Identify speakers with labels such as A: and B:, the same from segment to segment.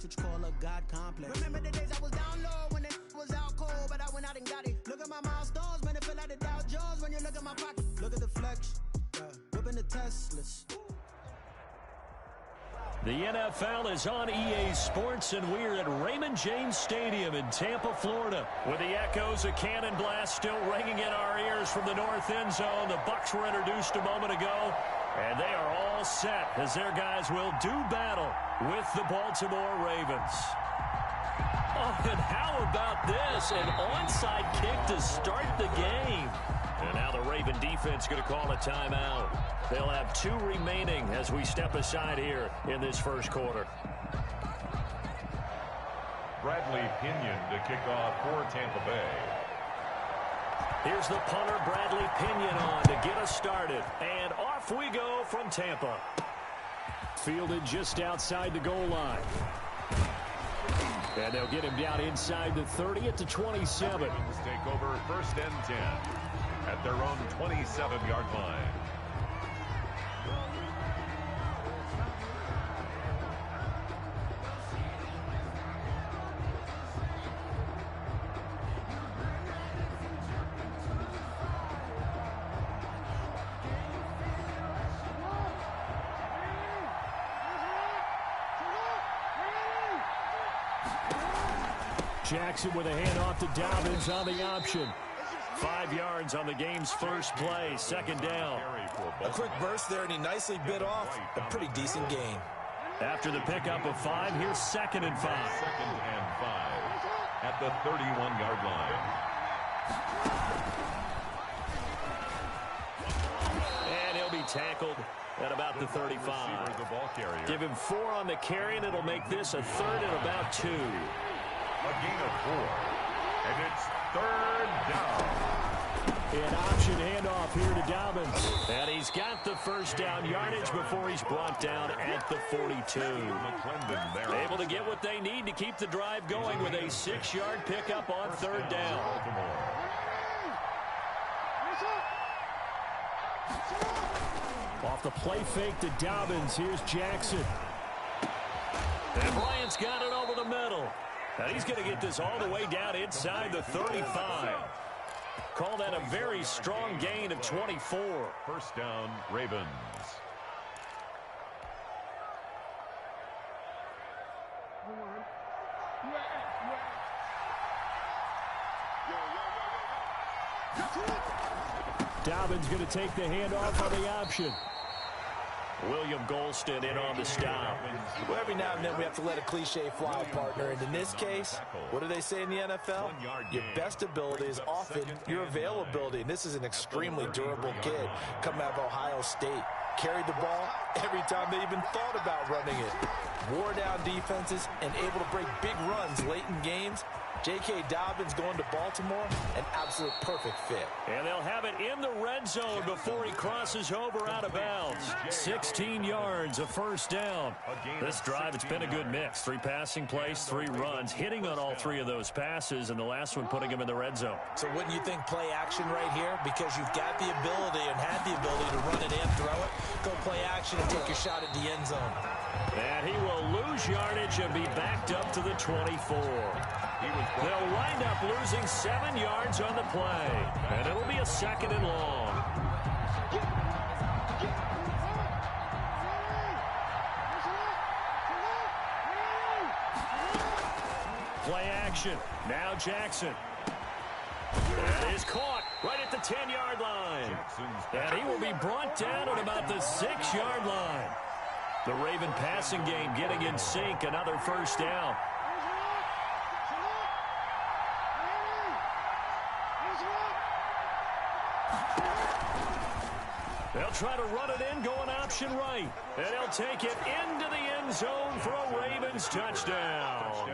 A: That's what you call a God complex. Remember the days I was down low when it was out cold, but I went out and got it. Look at my milestones, man, it feel like the Dow Jones when you look at my pocket. Look at the flex, whipping the Teslas.
B: The NFL is on EA Sports, and we're at Raymond James Stadium in Tampa, Florida, with the echoes of Cannon Blast still ringing in our ears from the north end zone. The Bucs were introduced a moment ago, and they are all set as their guys will do battle with the Baltimore Ravens. Oh, and how about this? An onside kick to start the game. And now the Raven defense going to call a timeout. They'll have 2 remaining as we step aside here in this first quarter.
C: Bradley Pinion to kick off for Tampa Bay.
B: Here's the punter, Bradley Pinion, on to get us started. And off we go from Tampa. Fielded just outside the goal line. And they'll get him down inside the 30 at the 27.
C: Ravens take over 1st and 10 at their own 27-yard line.
B: Jackson with a handoff to Dobbins on the option. 5 yards on the game's first play, 2nd down.
D: A quick burst there, and he nicely bit off a pretty decent gain.
B: After the pickup of 5, here's 2nd and 5.
C: 2nd and 5 at the 31-yard line.
B: And he'll be tackled at about the 35. Give him 4 on the carry, and it'll make this a 3rd and about 2.
C: A gain of 4, and it's 3rd down.
B: An option handoff here to Dobbins. And he's got the first down yardage before he's brought down at the 42. Able to get what they need to keep the drive going with a 6-yard pickup on 3rd down. Off the play fake to Dobbins. Here's Jackson. And Bryant's got it over the middle. And he's going to get this all the way down inside the 35. Call that a very strong gain of 24.
C: 1st down, Ravens.
B: Dobbins going to take the handoff on the option. William Golston in on the stop.
D: Well, every now and then we have to let a cliche fly, partner. And in this case, what do they say in the NFL? Your best ability is often your availability. And this is an extremely durable kid coming out of Ohio State. Carried the ball every time they even thought about running it. Wore down defenses and able to break big runs late in games. J.K. Dobbins going to Baltimore, an absolute perfect fit.
B: And they'll have it in the red zone before he crosses over out of bounds. 16 yards, a 1st down. This drive, it's been a good mix. 3 passing plays, 3 runs, hitting on all 3 of those passes, and the last one putting him in the red zone.
D: So wouldn't you think play action right here? Because you've got the ability and had the ability to run it and throw it. Go play action and take your shot at the end zone.
B: And he will lose yardage and be backed up to the 24. They'll wind up losing 7 yards on the play. And it'll be a 2nd and long. Play action. Now Jackson. That is caught right at the 10-yard line. And he will be brought down at about the 6-yard line. The Raven passing game getting in sync. Another 1st down. They'll try to run it in, going option right. And he'll take it into the end zone for a Ravens touchdown.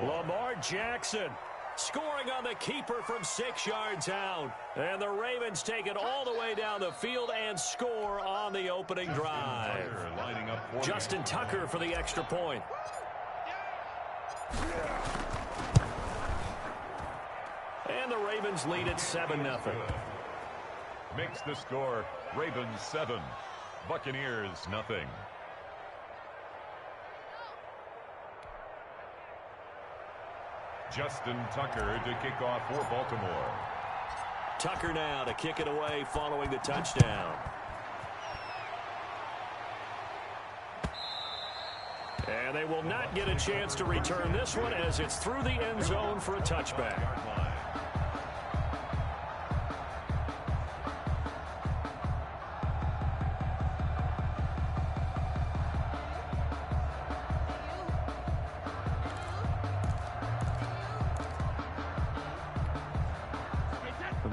B: Lamar Jackson scoring on the keeper from 6 yards out. And the Ravens take it all the way down the field and score on the opening drive. Justin Tucker for the extra point. And the Ravens lead at 7-0.
C: Makes the score Ravens 7, Buccaneers nothing. Justin Tucker to kick off for Baltimore.
B: Tucker now to kick it away following the touchdown. And they will not get a chance to return this one as it's through the end zone for a touchback.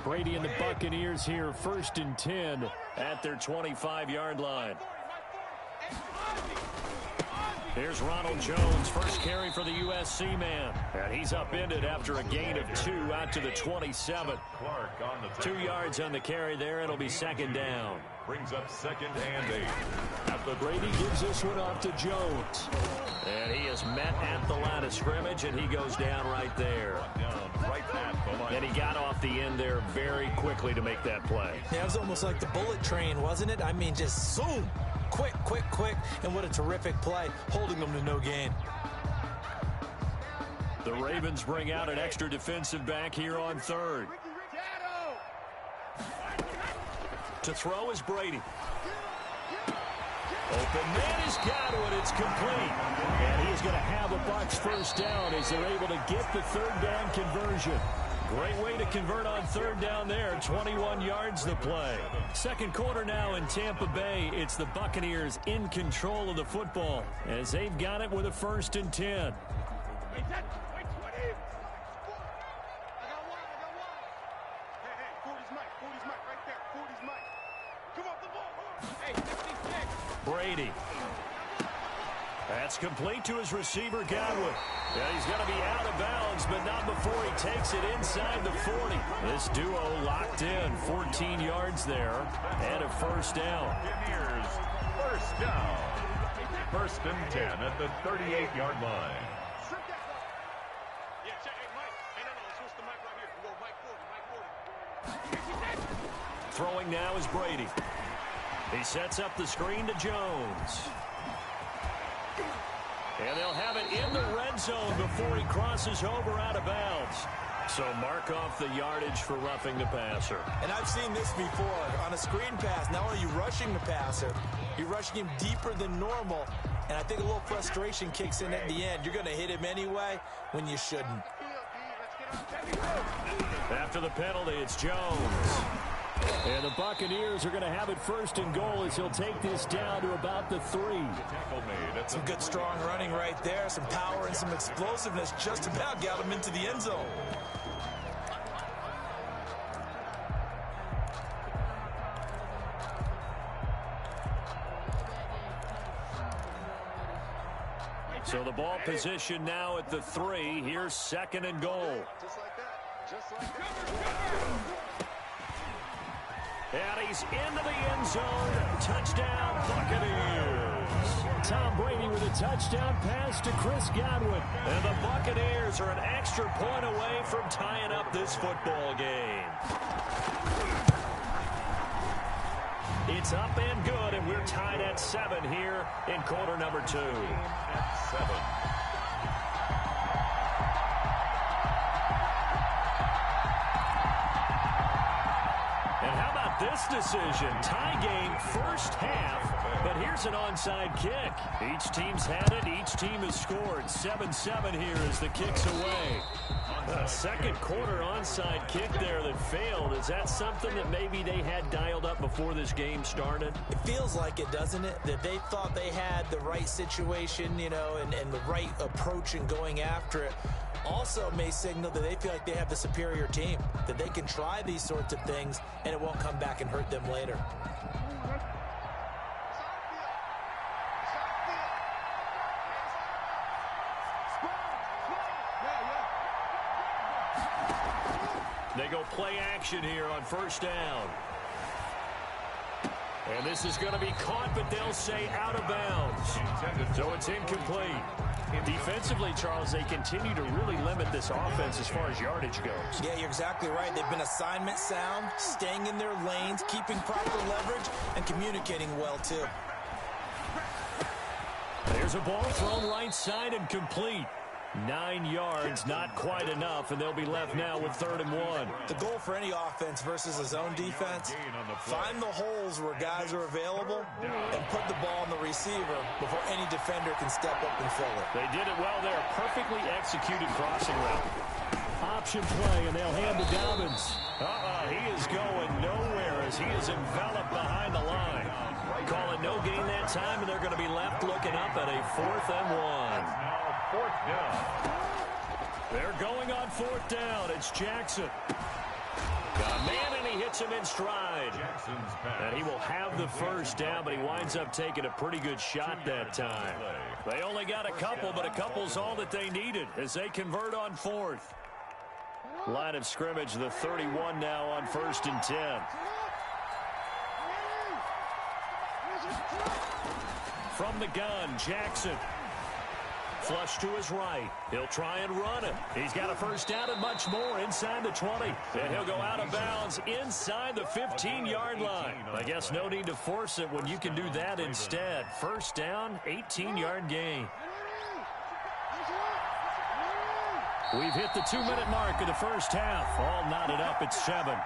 B: Brady and the Buccaneers here, 1st and 10 at their 25-yard line. Here's Ronald Jones, first carry for the USC man. And he's upended after a gain of 2 out to the 27. 2 yards on the carry there. It'll be 2nd down.
C: Brings up 2nd and 8.
B: Brady gives this one off to Jones. And he is met at the line of scrimmage, and he goes down right there. And he got off the end there very quickly to make that play.
D: Yeah, it was almost like the bullet train, wasn't it? I mean, just zoom. Quick, quick, quick. And what a terrific play, holding them to no gain.
B: The Ravens bring out an extra defensive back here on 3rd. To throw is Brady. Open man is Godwin. It's complete. And he is going to have a Bucs first down as they're able to get the 3rd down conversion. Great way to convert on 3rd down there. 21 yards the play. 2nd quarter now in Tampa Bay. It's the Buccaneers in control of the football as they've got it with a 1st and 10. Brady. That's complete to his receiver, Godwin. Yeah, he's going to be out of bounds, but not before he takes it inside the 40. This duo locked in, 14 yards there, and a 1st down.
C: Buccaneers, 1st down. 1st and 10 at the 38-yard line.
B: Throwing now is Brady. He sets up the screen to Jones. And they'll have it in the red zone before he crosses over out of bounds. So mark off the yardage for roughing the passer.
D: And I've seen this before. On a screen pass, not only are you rushing the passer, you're rushing him deeper than normal. And I think a little frustration kicks in at the end. You're going to hit him anyway when you shouldn't.
B: After the penalty, it's Jones. And the Buccaneers are going to have it 1st and goal as he'll take this down to about the 3.
D: Some good strong running right there. Some power and some explosiveness just about got him into the end zone.
B: So the ball position now at the 3. Here's 2nd and goal.
E: Just like that. Just like that.
B: And he's into the end zone. Touchdown, Buccaneers. Tom Brady with a touchdown pass to Chris Godwin. And the Buccaneers are an extra point away from tying up this football game. It's up and good, and we're tied at 7 here in quarter number 2.
C: At 7.
B: This decision, tie game, 1st half, but here's an onside kick. Each team's had it, each team has scored. 7-7 here as the kick's away. A 2nd quarter onside kick there that failed. Is that something that maybe they had dialed up before this game started?
D: It feels like it, doesn't it? That they thought they had the right situation, you know, and the right approach in going after it. Also may signal that they feel like they have the superior team, that they can try these sorts of things and it won't come back and hurt them later.
B: They go play action here on 1st down. And this is going to be caught, but they'll say out of bounds. So it's incomplete. Defensively, Charles, they continue to really limit this offense as far as yardage goes.
D: Yeah, you're exactly right. They've been assignment sound, staying in their lanes, keeping proper leverage, and communicating well, too.
B: There's a ball thrown right side and complete. 9 yards, not quite enough, and they'll be left now with 3rd and 1.
D: The goal for any offense versus a zone defense, find the holes where guys are available and put the ball on the receiver before any defender can step up and fill it.
B: They did it well there. Perfectly executed crossing route. Option play, and they'll hand to Dobbins. He is going nowhere as he is enveloped behind the line. Call it no gain that time, and they're going to be left looking up at a 4th and 1.
C: Now 4th down.
B: They're going on 4th down. It's Jackson. Got a man, and he hits him in stride. And he will have the 1st down, but he winds up taking a pretty good shot that time. They only got a couple, but a couple's all that they needed as they convert on 4th. Line of scrimmage, the 31 now on 1st and 10. From the gun, Jackson. Flush to his right. He'll try and run it. He's got a 1st down and much more inside the 20. And he'll go out of bounds inside the 15-yard line. I guess no need to force it when you can do that instead. 1st down, 18-yard gain. We've hit the 2-minute mark of the 1st half. All knotted up at 7.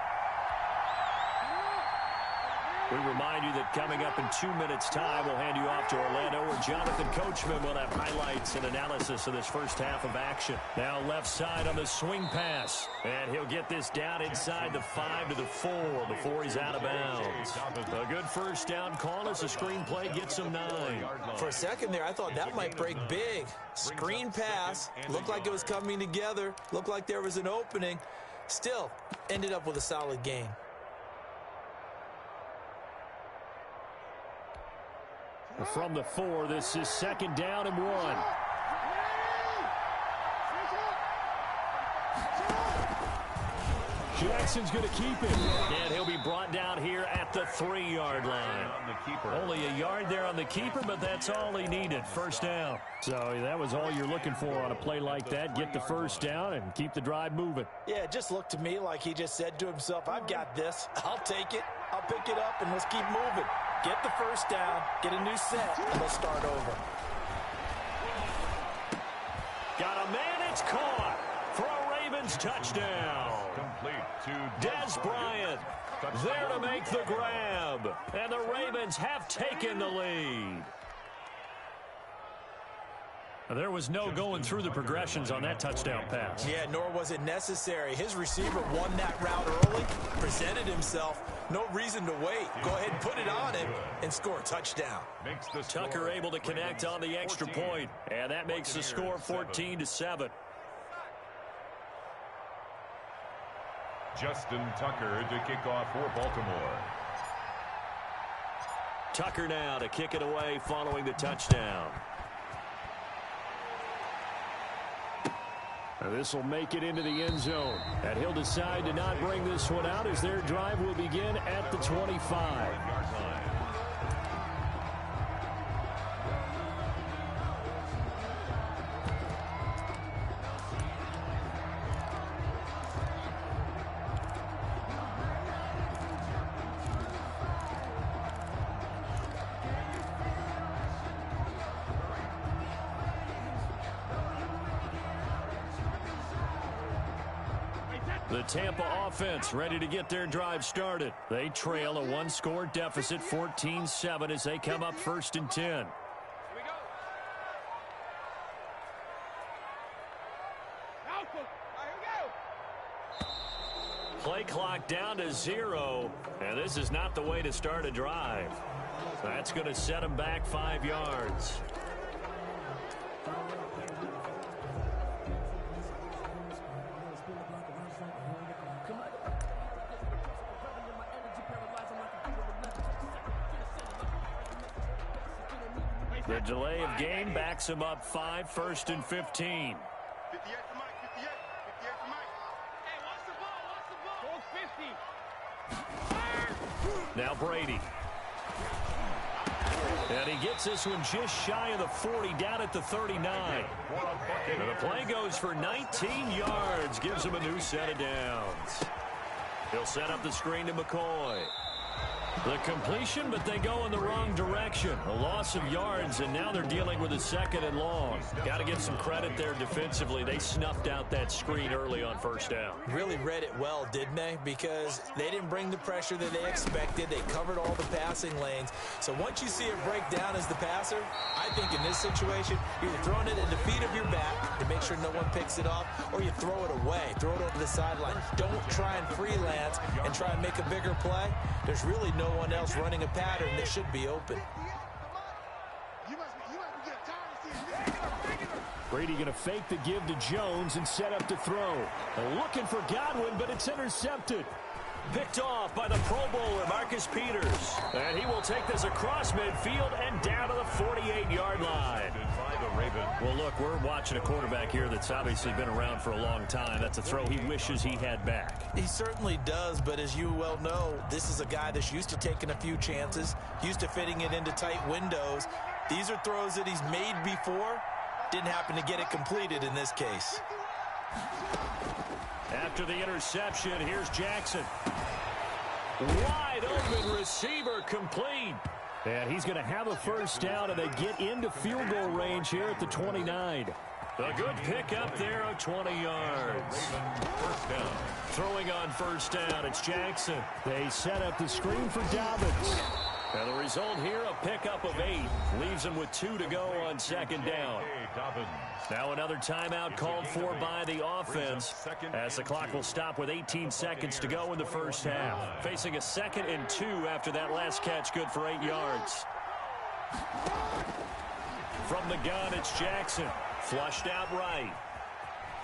B: We remind you that coming up in 2 minutes' time, we'll hand you off to Orlando, where Jonathan Coachman will have highlights and analysis of this 1st half of action. Now left side on the swing pass. And he'll get this down inside the 5 to the 4 before he's out of bounds. A good 1st down call as the screenplay gets him 9.
D: For a second there, I thought that might break big. Screen pass. Looked like it was coming together. Looked like there was an opening. Still, ended up with a solid gain.
B: From the 4, this is 2nd down and 1. Jackson's going to keep it. And he'll be brought down here at the 3-yard line. Only a yard there on the keeper, but that's all he needed. 1st down. So that was all you're looking for on a play like that. Get the 1st down and keep the drive moving.
D: Yeah, it just looked to me like he just said to himself, I've got this. I'll take it. I'll pick it up, and let's keep moving. Get the 1st down, get a new set, and let's start over.
B: Got a man, it's caught for a Ravens touchdown.
C: Complete to
B: Des Bryant there to make the grab. And the Ravens have taken the lead. There was no going through the progressions on that touchdown pass.
D: Yeah, nor was it necessary. His receiver won that route early, presented himself. No reason to wait. Go ahead and put it on him and score a touchdown.
B: Tucker able to connect on the extra point, and that makes the score 14-7.
C: Justin Tucker to kick off for Baltimore.
B: Tucker now to kick it away following the touchdown. This will make it into the end zone. And he'll decide to not bring this one out as their drive will begin at the 25. The Tampa offense ready to get their drive started. They trail a 1-score deficit, 14-7, as they come up 1st and 10. Play clock down to 0, and this is not the way to start a drive. That's going to set them back 5 yards. The delay of game backs him up 5, 1st and 15.
E: 58 for Mike, 58 for Mike. Hey, watch the ball, 50.
B: Now Brady. And he gets this one just shy of the 40, down at the 39. And the play goes for 19 yards, gives him a new set of downs. He'll set up the screen to McCoy. The completion, but they go in the wrong direction. A loss of yards, and now they're dealing with a 2nd and long. Got to give some credit there defensively. They snuffed out that screen early on 1st down.
D: Really read it well, didn't they? Because they didn't bring the pressure that they expected. They covered all the passing lanes. So once you see it break down as the passer, I think in this situation, you're either throwing it at the feet of your back to make sure no one picks it off, or you throw it away, throw it over the sideline. Don't try and freelance and try and make a bigger play. There's really no one else running a pattern that should be open.
B: Brady going to fake the give to Jones and set up to throw. Looking for Godwin, but it's intercepted. Picked off by the Pro Bowler, Marcus Peters. And he will take this across midfield and down to the 48-yard line. Well, look, we're watching a quarterback here that's obviously been around for a long time. That's a throw he wishes he had back.
D: He certainly does, but as you well know, this is a guy that's used to taking a few chances, used to fitting it into tight windows. These are throws that he's made before. Didn't happen to get it completed in this case.
B: After the interception, here's Jackson. Wide open receiver, complete. And he's going to have a 1st down, and they get into field goal range here at the 29. A good pickup there of 20 yards.
C: 1st down.
B: Throwing on 1st down, it's Jackson. They set up the screen for Dobbins. And the result here, a pickup of 8. Leaves him with 2 to go on 2nd down. Now another timeout called for by the offense, as the clock will stop with 18 seconds to go in the 1st half. Facing a 2nd and 2 after that last catch, good for 8 yards. From the gun, it's Jackson. Flushed out right.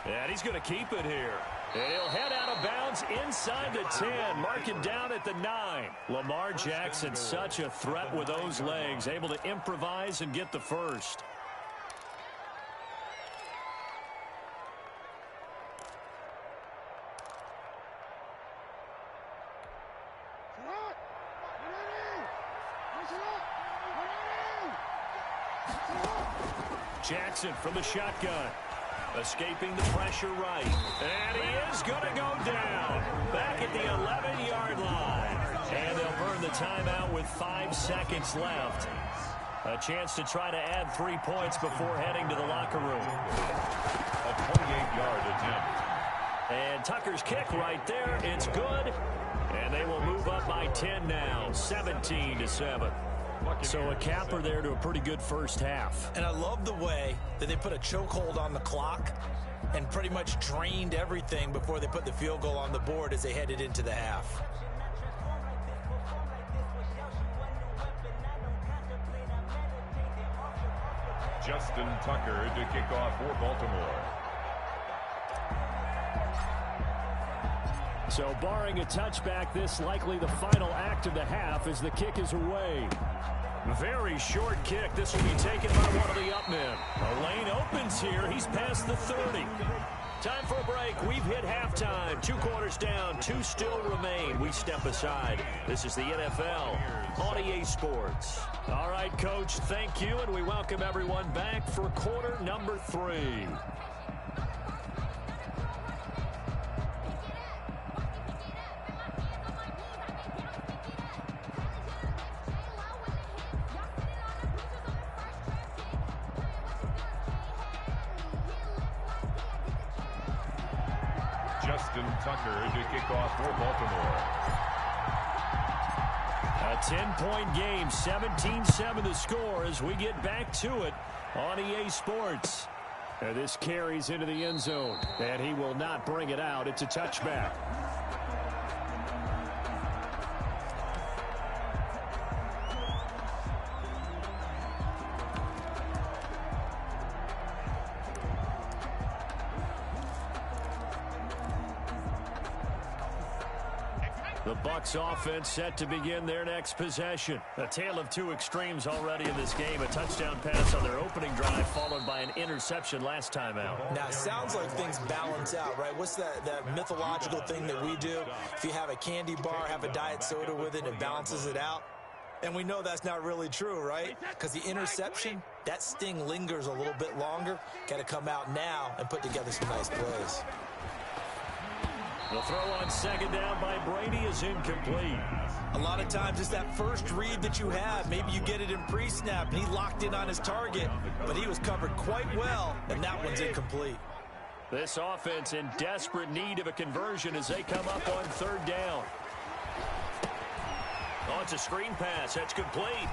B: And he's going to keep it here. And he'll head out of bounds inside the 10, marking down at the 9. Lamar Jackson, such a threat with those legs, able to improvise and get the 1st. Jackson from the shotgun. Escaping the pressure right. And he is going to go down. Back at the 11-yard line. And they'll burn the timeout with 5 seconds left. A chance to try to add 3 points before heading to the locker room.
C: A 28-yard attempt.
B: And Tucker's kick right there. It's good. And they will move up by 10 now. 17-7. So a capper there to a pretty good 1st half.
D: And I love the way that they put a chokehold on the clock and pretty much drained everything before they put the field goal on the board as they headed into the half.
C: Justin Tucker to kick off for Baltimore.
B: So barring a touchback, this likely the final act of the half as the kick is away. Very short kick. This will be taken by one of the up men. A lane opens here. He's past the 30. Time for a break. We've hit halftime. 2 quarters down. 2 still remain. We step aside. This is the NFL on EA Sports. All right, Coach, thank you, and we welcome everyone back for quarter number 3.
C: Justin Tucker to kick off for Baltimore.
B: A 10-point game, 17-7 the score as we get back to it on EA Sports. And this carries into the end zone, and he will not bring it out. It's a touchback. The Bucs offense set to begin their next possession. A tale of 2 extremes already in this game. A touchdown pass on their opening drive followed by an interception last time out.
D: Now, it sounds like things balance out, right? What's that mythological thing that we do? If you have a candy bar, have a diet soda with it, it balances it out. And we know that's not really true, right? Because the interception, that sting lingers a little bit longer. Got to come out now and put together some nice plays.
B: The throw on second down by Brady is incomplete.
D: A lot of times it's that first read that you have. Maybe you get it in pre-snap, and he locked in on his target, but he was covered quite well, and that one's incomplete.
B: This offense in desperate need of a conversion as they come up on third down. Oh, it's a screen pass. That's complete.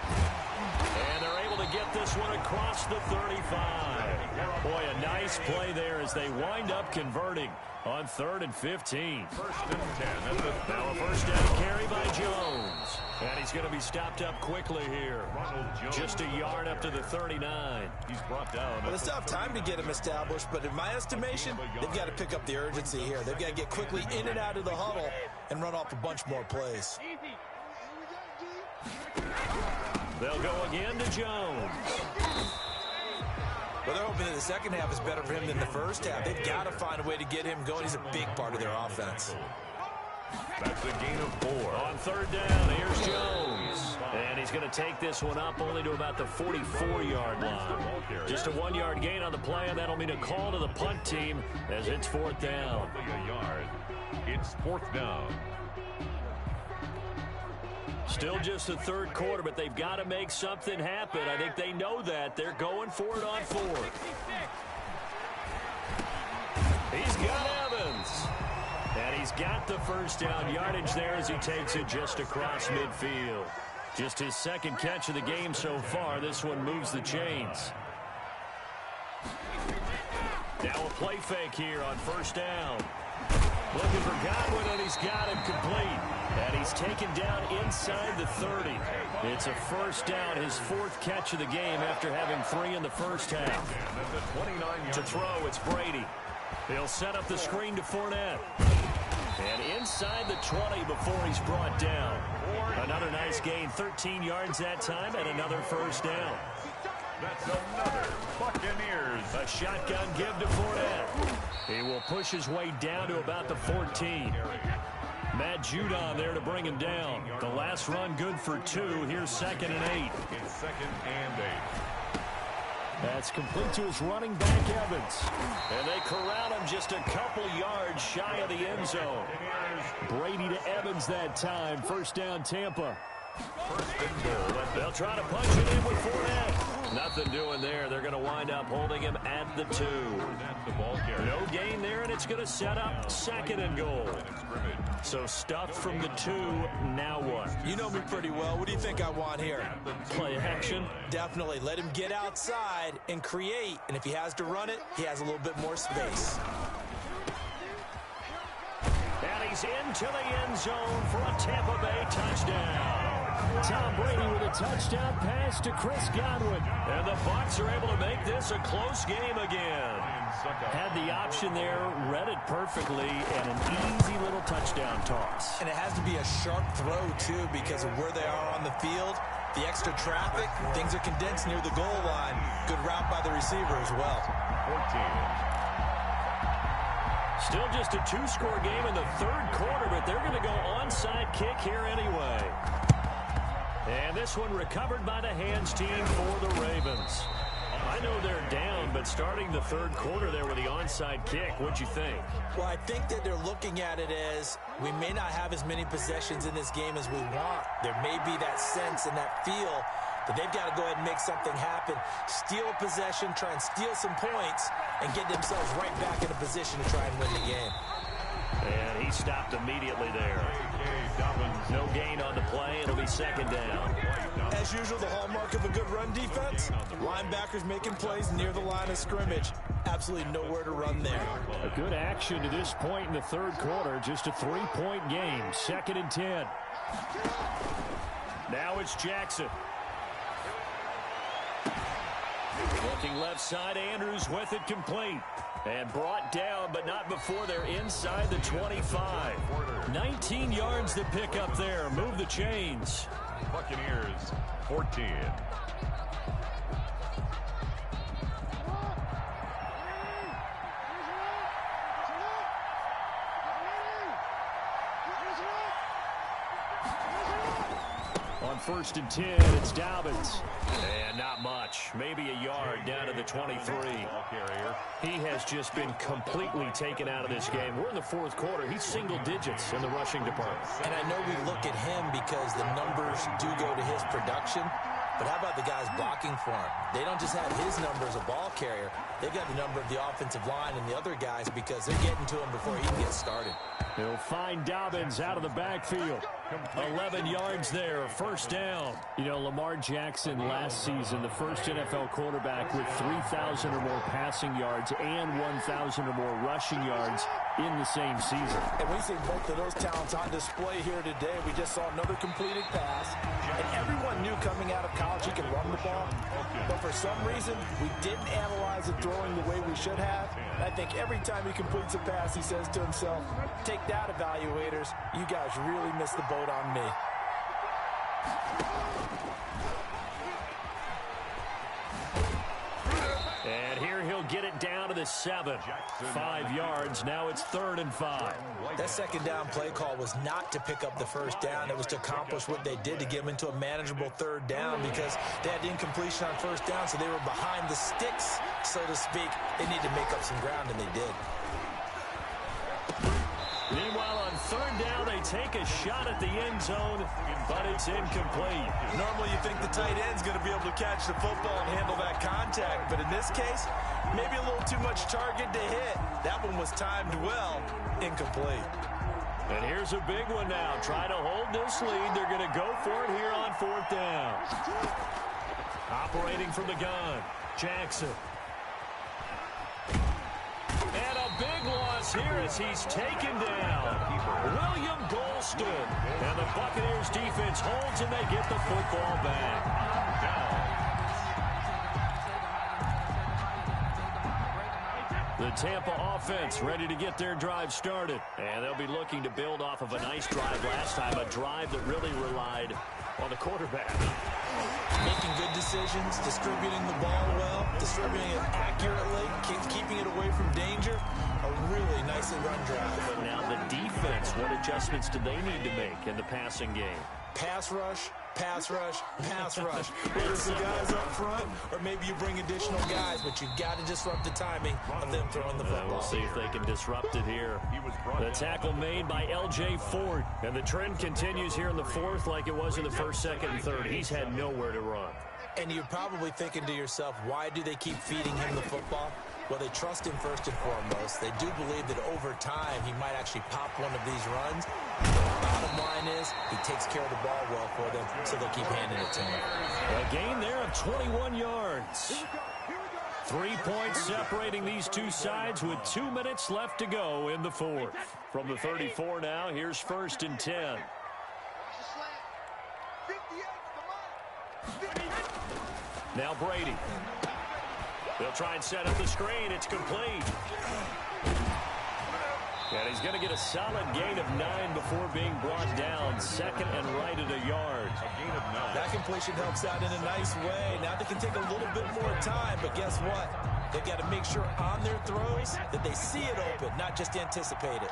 B: And they're able to get this one across the 35. Boy, a nice play there as they wind up converting on 3rd and 15.
C: First and 10.
B: Now a first down carry by Jones. And he's going to be stopped up quickly here. Just a yard up to the 39.
C: He's brought down.
D: Well, it's tough time to get him established, but in my estimation, they've got to pick up the urgency here. They've got to get quickly in and out of the huddle and run off a bunch more plays.
B: They'll go again to Jones.
D: Well, they're hoping that the second half is better for him than the first half. They've got to find a way to get him going. He's a big part of their offense.
C: That's a gain of 4.
B: On third down, here's Jones. And he's going to take this one up only to about the 44-yard line. Just a 1-yard gain on the play, and that'll mean a call to the punt team as it's 4th down.
C: A yard. It's 4th down.
B: Still just the third quarter, but they've got to make something happen. I think they know that. They're going for it on 4th. He's got Evans. And he's got the first down yardage there as he takes it just across midfield. Just his second catch of the game so far. This one moves the chains. Now a play fake here on first down. Looking for Godwin, and he's got him complete. And he's taken down inside the 30. It's a first down, his 4th catch of the game after having 3 in the first half. To throw, it's Brady. He'll set up the screen to Fournette. And inside the 20 before he's brought down. Another nice gain, 13 yards that time, and another first down.
C: That's another Buccaneers.
B: A shotgun give to Fournette. He will push his way down to about the 14. Matt Judon there to bring him down. The last run good for 2. Here's 2nd and 8.
C: It's 2nd and 8.
B: That's complete to his running back, Evans. And they corral him just a couple yards shy of the end zone. Brady to Evans that time. First down, Tampa.
C: First and goal.
B: They'll try to punch it in with Fournette. Nothing doing there. They're going to wind up holding him at the 2. No gain there, and it's going to set up 2nd and goal. So stuffed from the 2. Now what?
D: You know me pretty well. What do you think I want here?
B: Play action?
D: Definitely. Let him get outside and create. And if he has to run it, he has a little bit more space.
B: And he's into the end zone for a Tampa Bay touchdown. Tom Brady with a touchdown pass to Chris Godwin. And the Bucs are able to make this a close game again. Had the option there, read it perfectly, and an easy little touchdown toss.
D: And it has to be a sharp throw, too, because of where they are on the field. The extra traffic, things are condensed near the goal line. Good route by the receiver as well.
C: 14.
B: Still just a 2-score game in the third quarter, but they're going to go onside kick here anyway. And this one recovered by the hands team for the Ravens. I know they're down, but starting the third quarter there with the onside kick, what'd you think?
D: Well, I think that they're looking at it as we may not have as many possessions in this game as we want. There may be that sense and that feel that they've got to go ahead and make something happen, steal a possession, try and steal some points, and get themselves right back in a position to try and win the game.
B: And he stopped immediately there. No gain on the play. It'll be 2nd down.
D: As usual, the hallmark of a good run defense, linebackers making plays near the line of scrimmage. Absolutely nowhere to run there.
B: A good action to this point in the third quarter. Just a 3-point game. 2nd and 10. Now it's Jackson. Looking left side, Andrews with it complete. And brought down, but not before they're inside the 25. 19 yards to pick up there. Move the chains.
C: Buccaneers, 14.
B: On 1st and 10, it's Dobbins. And not much. Maybe a yard down to the 23.
C: Ball carrier.
B: He has just been completely taken out of this game. We're in the fourth quarter. He's single digits in the rushing department.
D: And I know we look at him because the numbers do go to his production. But how about the guys blocking for him? They don't just have his number as a ball carrier. They've got the number of the offensive line and the other guys because they're getting to him before he can get started.
B: He'll find Dobbins out of the backfield. 11 yards there, first down. You know, Lamar Jackson last season, the first NFL quarterback with 3,000 or more passing yards and 1,000 or more rushing yards in the same season.
D: And we see both of those talents on display here today. We just saw another completed pass. And everyone knew coming out of college he could run the ball. But for some reason, we didn't analyze it throwing the way we should have. And I think every time he completes a pass, he says to himself, take that, evaluators. You guys really missed the boat on me.
B: And here he'll get it down to the 7. 5 yards. Now it's 3rd and 5.
D: That second down play call was not to pick up the first down. It was to accomplish what they did to get them into a manageable 3rd down because they had incompletion on first down, so they were behind the sticks, so to speak. They needed to make up some ground, and they did.
B: Meanwhile, on 3rd down, they take a shot at the end zone, but it's incomplete.
D: Normally, you think the tight end's going to be able to catch the football and handle that contact, but in this case, maybe a little too much target to hit. That one was timed well, incomplete.
B: And here's a big one now. Trying to hold this lead. They're going to go for it here on 4th down. Operating from the gun, Jackson. And a big loss here as he's taken down. William Golston. And the Buccaneers defense holds and they get the football back. The Tampa offense ready to get their drive started. And they'll be looking to build off of a nice drive last time, a drive that really relied on the quarterback.
D: Making good decisions, distributing the ball well, distributing it accurately, keeping it away from danger. A really nicely run drive.
B: But now the defense, what adjustments do they need to make in the passing game?
D: Pass rush, pass rush, pass rush. Whether it's the guys up front or maybe you bring additional guys, but you've got to disrupt the timing of them throwing the football.
B: We'll see if they can disrupt it here. The tackle made by L.J. Ford. And the trend continues here in the 4th like it was in the 1st, 2nd, and 3rd. He's had nowhere to run.
D: And you're probably thinking to yourself, why do they keep feeding him the football? Well, they trust him first and foremost. They do believe that over time he might actually pop one of these runs. The bottom line is he takes care of the ball well for them, so they keep handing it to him.
B: A gain there of 21 yards. 3 points separating these two sides with 2 minutes left to go in the 4th. From the 34 now, here's 1st and 10. Now Brady. They'll try and set up the screen. It's complete. And he's going to get a solid gain of 9 before being brought down. 2nd and right at a yard.
C: A gain of 9.
D: That completion helps out in a nice way. Now they can take a little bit more time, but guess what? They've got to make sure on their throws that they see it open, not just anticipate it.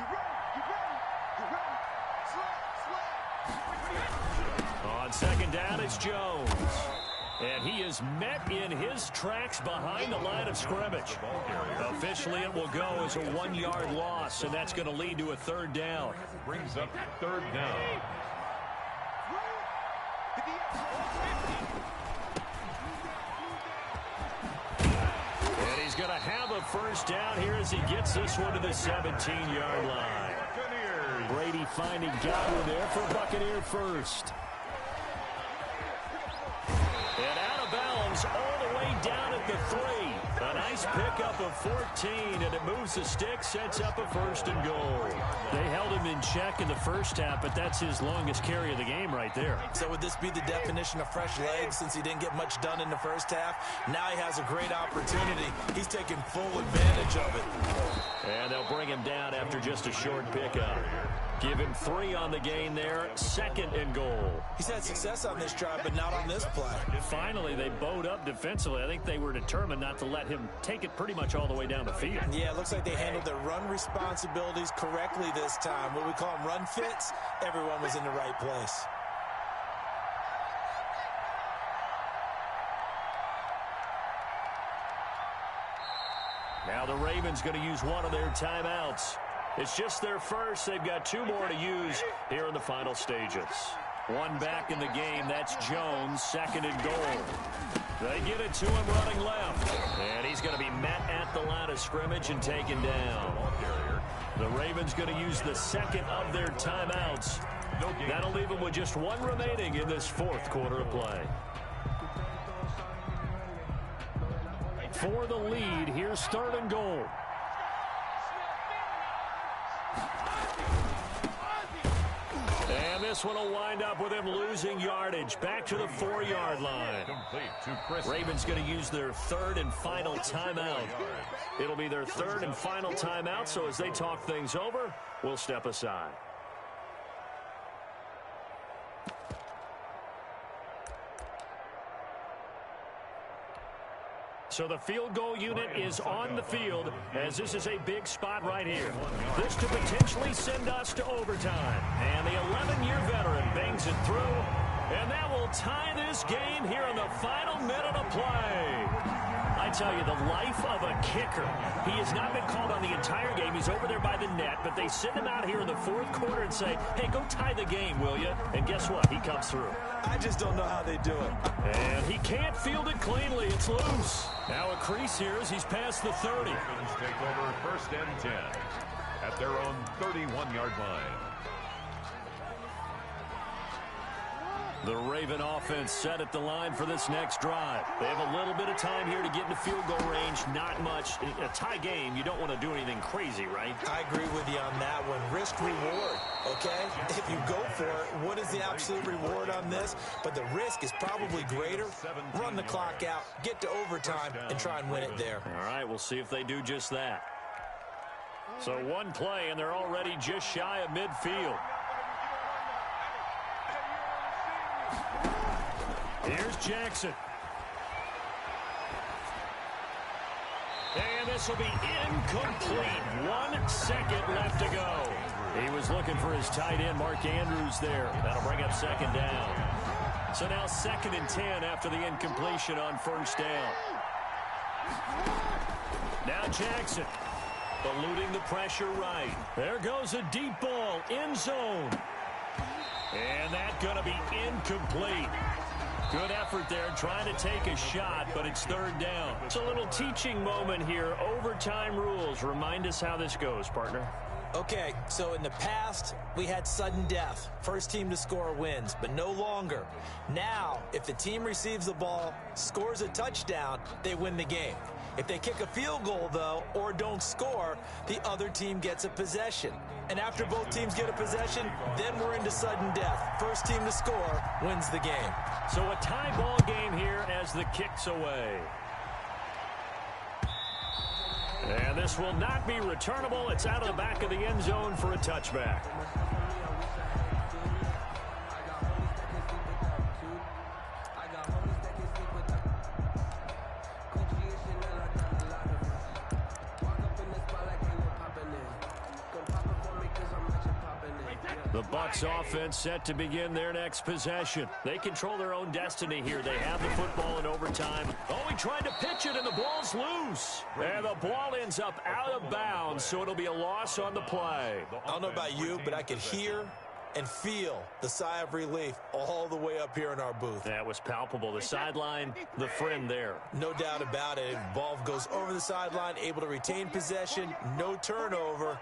B: On 2nd down, it's Jones. And he is met in his tracks behind the line of scrimmage. Officially, it will go as a 1-yard loss, and that's going to lead to a 3rd down.
C: Brings up 3rd down.
B: And he's going to have a 1st down here as he gets this one to the 17-yard line. Brady finding Godwin there for Buccaneer first. And out of bounds all the way down at the 3. A nice pickup of 14, and it moves the stick, sets up a 1st and goal. They held him in check in the first half, but that's his longest carry of the game right there.
D: So would this be the definition of fresh legs since he didn't get much done in the first half? Now he has a great opportunity. He's taking full advantage of it.
B: And they'll bring him down after just a short pickup. Give him 3 on the gain there, 2nd and goal.
D: He's had success on this drive, but not on this play.
B: Finally, they bowed up defensively. I think they were determined not to let him take it pretty much all the way down the field.
D: Yeah, it looks like they handled their run responsibilities correctly this time. What we call them run fits, everyone was in the right place.
B: Now the Ravens going to use one of their timeouts. It's just their first. They've got 2 more to use here in the final stages. One back in the game. That's Jones, 2nd and goal. They get it to him running left. And he's going to be met at the line of scrimmage and taken down. The Ravens going to use the 2nd of their timeouts. That'll leave them with just 1 remaining in this 4th quarter of play. For the lead, here's 3rd and goal. And this one will wind up with him losing yardage. Back to the 4-yard line. Ravens going to use their 3rd and final timeout. It'll be their 3rd and final timeout, so as they talk things over, we'll step aside. So the field goal unit is on the field, as this is a big spot right here. This to potentially send us to overtime. And the 11-year veteran bangs it through, and that will tie this game here in the final minute of play. I tell you, the life of a kicker. He has not been called on the entire game. He's over there by the net, but they send him out here in the 4th quarter and say, hey, go tie the game, will you? And guess what? He comes through.
D: I just don't know how they do it.
B: And he can't field it cleanly. It's loose. Now a crease here as he's past the 30.
C: Ravens take over 1st and 10 at their own 31-yard line.
B: The Raven offense set at the line for this next drive. They have a little bit of time here to get into field goal range. Not much. In a tie game, you don't want to do anything crazy, right?
D: I agree with you on that one. Risk reward, okay? If you go for it, what is the absolute reward on this? But the risk is probably greater. Run the clock out, get to overtime, and try and win it there.
B: All right, we'll see if they do just that. So 1 play, and they're already just shy of midfield. Here's Jackson. And this will be incomplete. 1 second left to go. He was looking for his tight end, Mark Andrews, there. That'll bring up 2nd down. So now 2nd and 10 after the incompletion on 1st down. Now Jackson, eluding the pressure right. There goes a deep ball, end zone. And that's going to be incomplete. Good effort there, trying to take a shot, but it's 3rd down. It's a little teaching moment here. Overtime rules. Remind us how this goes, partner.
D: Okay, so in the past, we had sudden death. First team to score wins, but no longer. Now, if the team receives the ball, scores a touchdown, they win the game. If they kick a field goal, though, or don't score, the other team gets a possession. And after both teams get a possession, then we're into sudden death. First team to score wins the game.
B: So a tie ball game here as the kick's away. And this will not be returnable. It's out of the back of the end zone for a touchback. The Bucs offense set to begin their next possession. They control their own destiny here. They have the football in overtime. Oh, he tried to pitch it, and the ball's loose. And the ball ends up out of bounds, so it'll be a loss on the play.
D: I don't know about you, but I could hear and feel the sigh of relief all the way up here in our booth.
B: That was palpable. The sideline, the friend there.
D: No doubt about it. Ball goes over the sideline, able to retain possession, no turnover.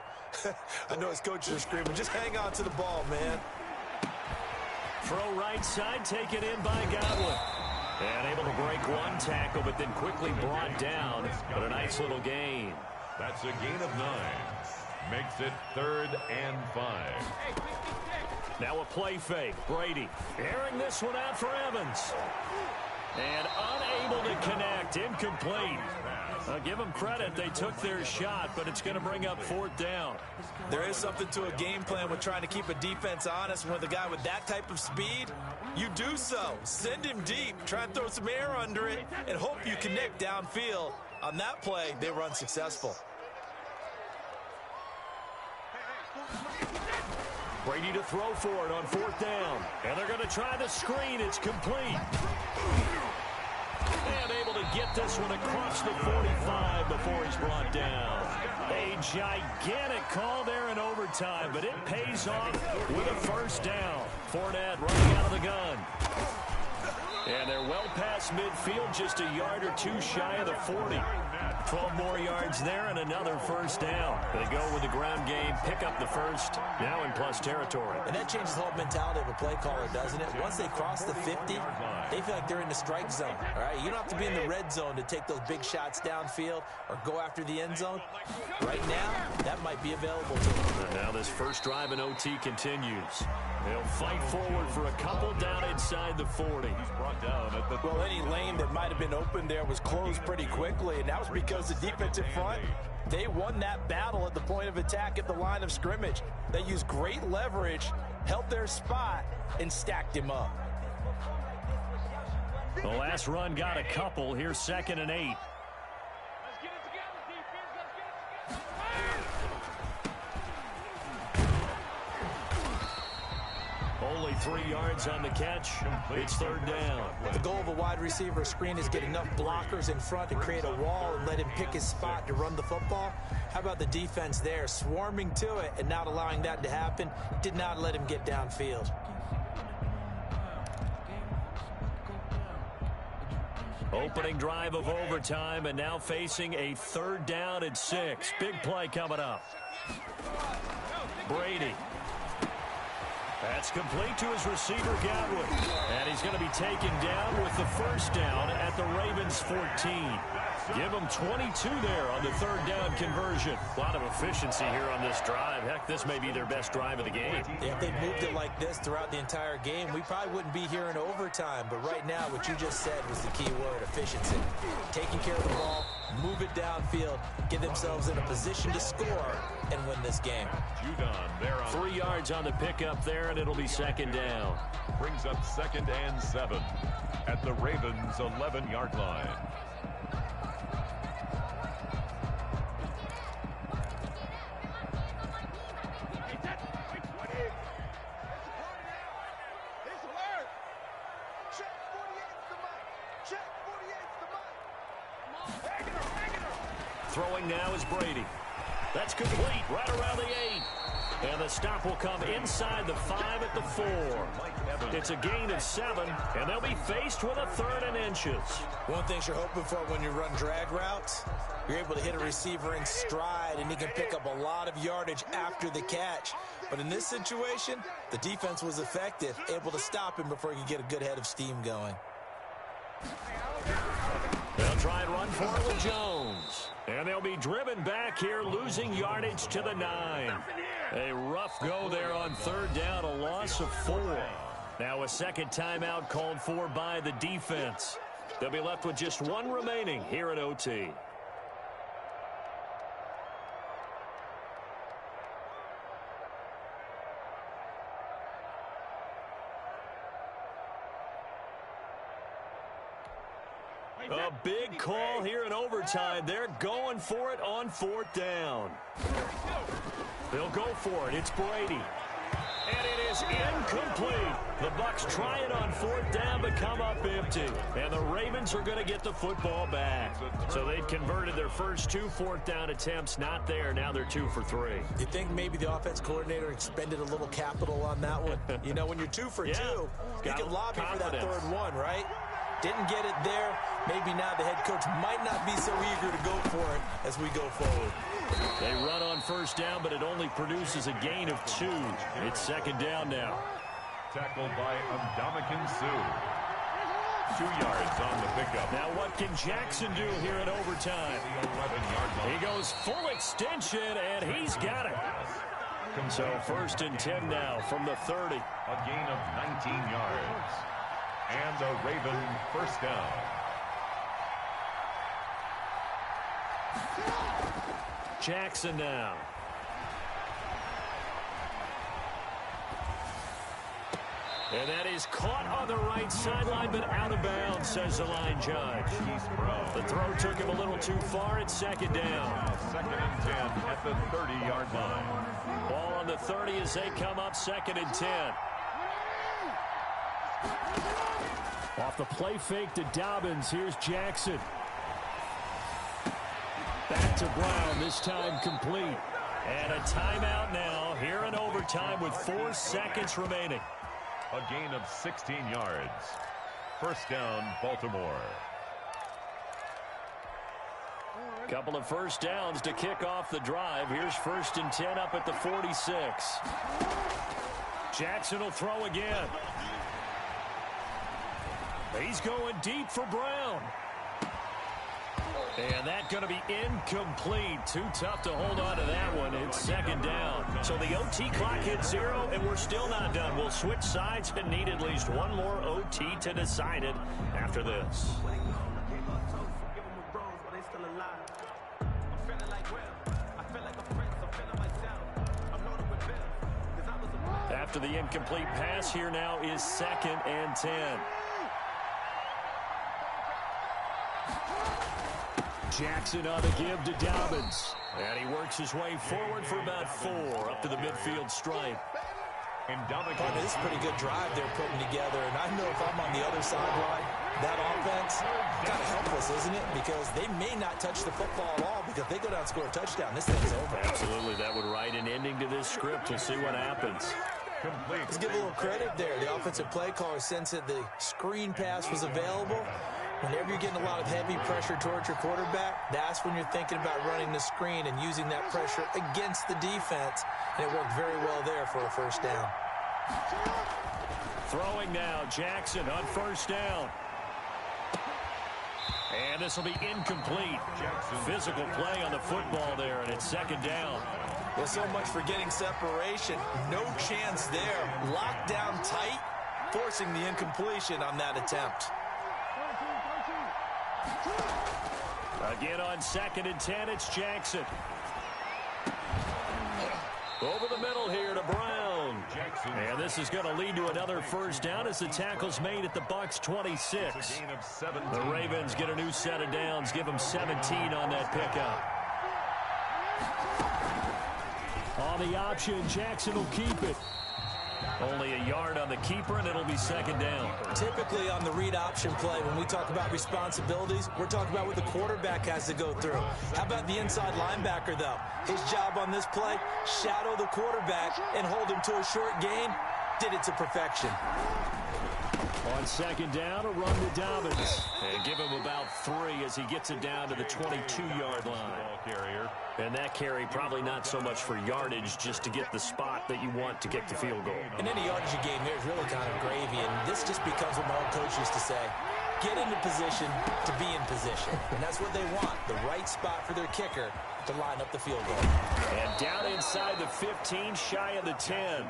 D: I know his coaches are screaming, just hang on to the ball, man.
B: Throw right side, taken in by Godwin. And able to break 1 tackle, but then quickly brought down. But a nice little gain.
C: That's a gain of 9. Makes it 3rd and 5.
B: Now a play fake. Brady airing this one out for Evans. And unable to connect. Incomplete. I'll give them credit. They took their shot, but it's going to bring up 4th down.
D: There is something to a game plan with trying to keep a defense honest. And with a guy with that type of speed, you do so. Send him deep. Try and throw some air under it and hope you connect downfield. On that play, they were unsuccessful.
B: Brady to throw for it on 4th down. And they're going to try the screen. It's complete. And unable to get this one across the 45 before he's brought down. A gigantic call there in overtime, but it pays off with a first down. Fournette running out of the gun. And they're well past midfield, just a yard or two shy of the 40. 12 more yards there and another first down. They go with the ground game, pick up the first, now in plus territory.
D: And that changes the whole mentality of a play caller, doesn't it? Once they cross the 50, they feel like they're in the strike zone. All right, you don't have to be in the red zone to take those big shots downfield or go after the end zone. Right now, that might be available to them.
B: And now this first drive in OT continues. They'll fight forward for a couple down inside the 40.
D: Well, any lane that might have been open there was closed pretty quickly, and that was because the defensive front, they won that battle at the point of attack at the line of scrimmage. They used great leverage, held their spot, and stacked him up.
B: The last run got a couple. Here's 2nd and 8. Only 3 yards on the catch. It's 3rd down.
D: The goal of a wide receiver screen is get enough blockers in front to create a wall and let him pick his spot to run the football. How about the defense there, swarming to it and not allowing that to happen? Did not let him get downfield.
B: Opening drive of overtime, and now facing a 3rd down and 6. Big play coming up. Brady. That's complete to his receiver, Godwin. And he's going to be taken down with the first down at the Ravens' 14. Give them 22 there on the 3rd down conversion. A lot of efficiency here on this drive. Heck, this may be their best drive of the game.
D: If they moved it like this throughout the entire game, we probably wouldn't be here in overtime. But right now, what you just said was the key word, efficiency. Taking care of the ball, move it downfield, get themselves in a position to score, and win this game.
B: 3 yards on the pickup there, and it'll be 2nd down.
C: Brings up 2nd and 7 at the Ravens' 11-yard line.
B: Throwing now is Brady. That's complete right around the 8. And the stop will come inside the 5 at the 4. It's a gain of 7, and they'll be faced with a 3rd and inches.
D: One thing you're hoping for when you run drag routes, you're able to hit a receiver in stride, and he can pick up a lot of yardage after the catch. But in this situation, the defense was effective, able to stop him before he could get a good head of steam going.
B: They'll try and run for it with Jones. And they'll be driven back here, losing yardage to the 9. A rough go there on 3rd down, a loss of 4. Now a second timeout called for by the defense. They'll be left with just 1 remaining here at OT. A big call here in overtime. They're going for it on 4th down. They'll go for it. It's Brady. And it is incomplete. The Bucs try it on 4th down, but come up empty. And the Ravens are going to get the football back. So they'd converted their first 2 4th down attempts. Not there. Now they're 2 for 3.
D: You think maybe the offense coordinator expended a little capital on that one? You know, when you're 2 for 2, you can lobby for that 3rd one, right? Didn't get it there. Maybe now the head coach might not be so eager to go for it as we go forward.
B: They run on 1st down, but it only produces a gain of 2. It's 2nd down now.
C: Tackled by Ndamukong Suh. 2 yards on the pickup.
B: Now what can Jackson do here in overtime?
C: 11-yard line.
B: He goes full extension, and he's got it. So 1st and 10 now from the 30.
C: A gain of 19 yards. And a Raven first down.
B: Jackson now. And that is caught on the right sideline, but out of bounds, says the line judge. The throw took him a little too far. It's 2nd down.
C: 2nd and 10 at the 30-yard line.
B: Ball on the 30 as they come up 2nd and 10. Off the play fake to Dobbins. Here's Jackson. Back to Brown, this time complete. And a timeout now here in overtime with 4 seconds remaining.
C: A gain of 16 yards. First down, Baltimore.
B: Couple of first downs to kick off the drive. Here's 1st and 10 up at the 46. Jackson will throw again. He's going deep for Brown. And that's going to be incomplete. Too tough to hold on to that one. It's 2nd down. So the OT clock hits 0, and we're still not done. We'll switch sides and need at least one more OT to decide it after this. After the incomplete pass, here now is 2nd and 10. Jackson on the give to Dobbins. And he works his way forward for about 4 up to the midfield stripe.
C: And
D: this is a pretty good drive they're putting together. And I know if I'm on the other sideline, that offense, kind of helpless, isn't it? Because they may not touch the football at all because they go down and score a touchdown. This thing's over.
B: Absolutely. That would write an ending to this script. We'll see what happens.
D: Let's give a little credit there. The offensive play caller sensed that the screen pass was available. Whenever you're getting a lot of heavy pressure towards your quarterback, that's when you're thinking about running the screen and using that pressure against the defense. And it worked very well there for a first down.
B: Throwing now, Jackson on 1st down. And this will be incomplete. Physical play on the football there, and it's 2nd down.
D: Well, so much for getting separation. No chance there. Locked down tight, forcing the incompletion on that attempt.
B: Again on 2nd and 10, it's Jackson. Over the middle here to Brown. And this is going to lead to another first down as the tackle's made at the Bucs 26. The Ravens get a new set of downs, give them 17 on that pickup. On the option, Jackson will keep it. Only a yard on the keeper, and it'll be 2nd down.
D: Typically on the read option play, when we talk about responsibilities, we're talking about what the quarterback has to go through. How about the inside linebacker, though? His job on this play, shadow the quarterback and hold him to a short gain. Did it to perfection.
B: On 2nd down, a run to Dobbins. And give him about 3 as he gets it down to the 22-yard line. And that carry probably not so much for yardage, just to get the spot that you want to kick the field goal.
D: And any yardage you gain there is really kind of gravy, and this just becomes what my old coach used to say. Get into position to be in position. And that's what they want, the right spot for their kicker to line up the field goal.
B: And down inside the 15, shy of the 10.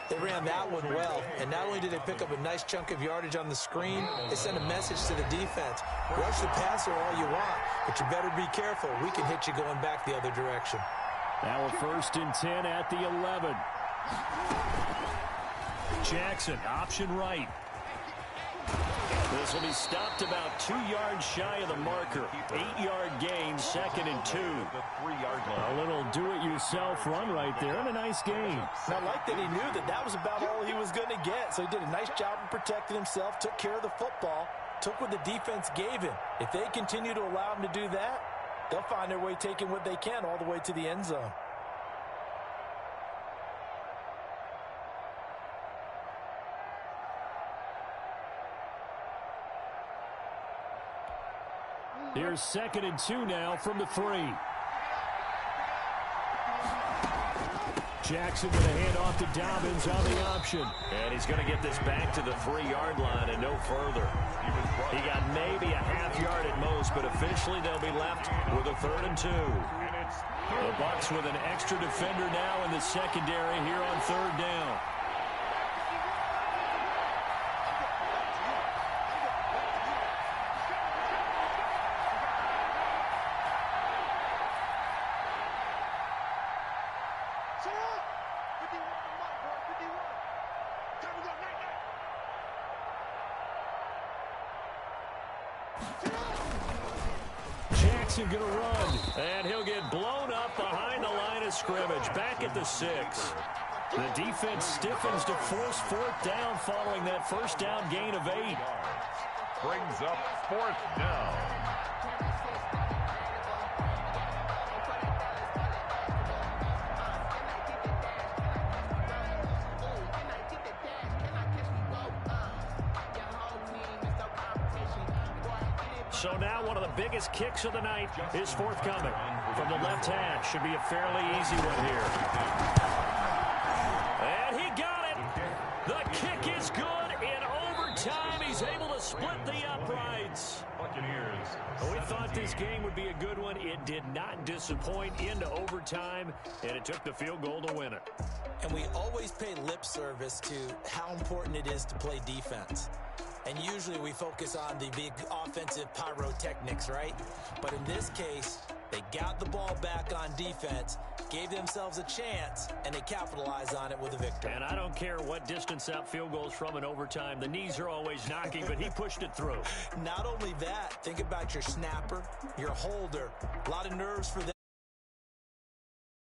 D: They ran that one well, and not only did they pick up a nice chunk of yardage on the screen, they sent a message to the defense. Rush the passer all you want, but you better be careful. We can hit you going back the other direction.
B: Now a 1st and 10 at the 11. Jackson, option right. This will be stopped about 2 yards shy of the marker. 8-yard gain, 2nd and 2. A little do-it-yourself run right there, and a nice gain.
D: And I like that he knew that that was about all he was going to get, so he did a nice job of protecting himself, took care of the football, took what the defense gave him. If they continue to allow him to do that, they'll find their way taking what they can all the way to the end zone.
B: Here's 2nd and 2 now from the 3. Jackson with a handoff to Dobbins on the option. And he's going to get this back to the 3-yard line and no further. He got maybe a half yard at most, but officially they'll be left with a 3rd and 2. The Bucs with an extra defender now in the secondary here on 3rd down. Jackson going to run, and he'll get blown up behind the line of scrimmage, back at the 6. The defense stiffens to force fourth down following that first down gain of 8.
C: Brings up fourth down.
B: So now one of the biggest kicks of the night is forthcoming. From the left hash, should be a fairly easy one here. And he got it. The kick is good. In overtime, he's able to split the uprights. We thought this game would be a good one. It did not disappoint into overtime, and it took the field goal to win it.
D: And we always pay lip service to how important it is to play defense. And usually we focus on the big offensive pyrotechnics, right? But in this case, they got the ball back on defense, gave themselves a chance, and they capitalized on it with a victory.
B: And I don't care what distance out field goals from in overtime. The knees are always knocking, but he pushed it through.
D: Not only that, think about your snapper, your holder. A lot of nerves for them.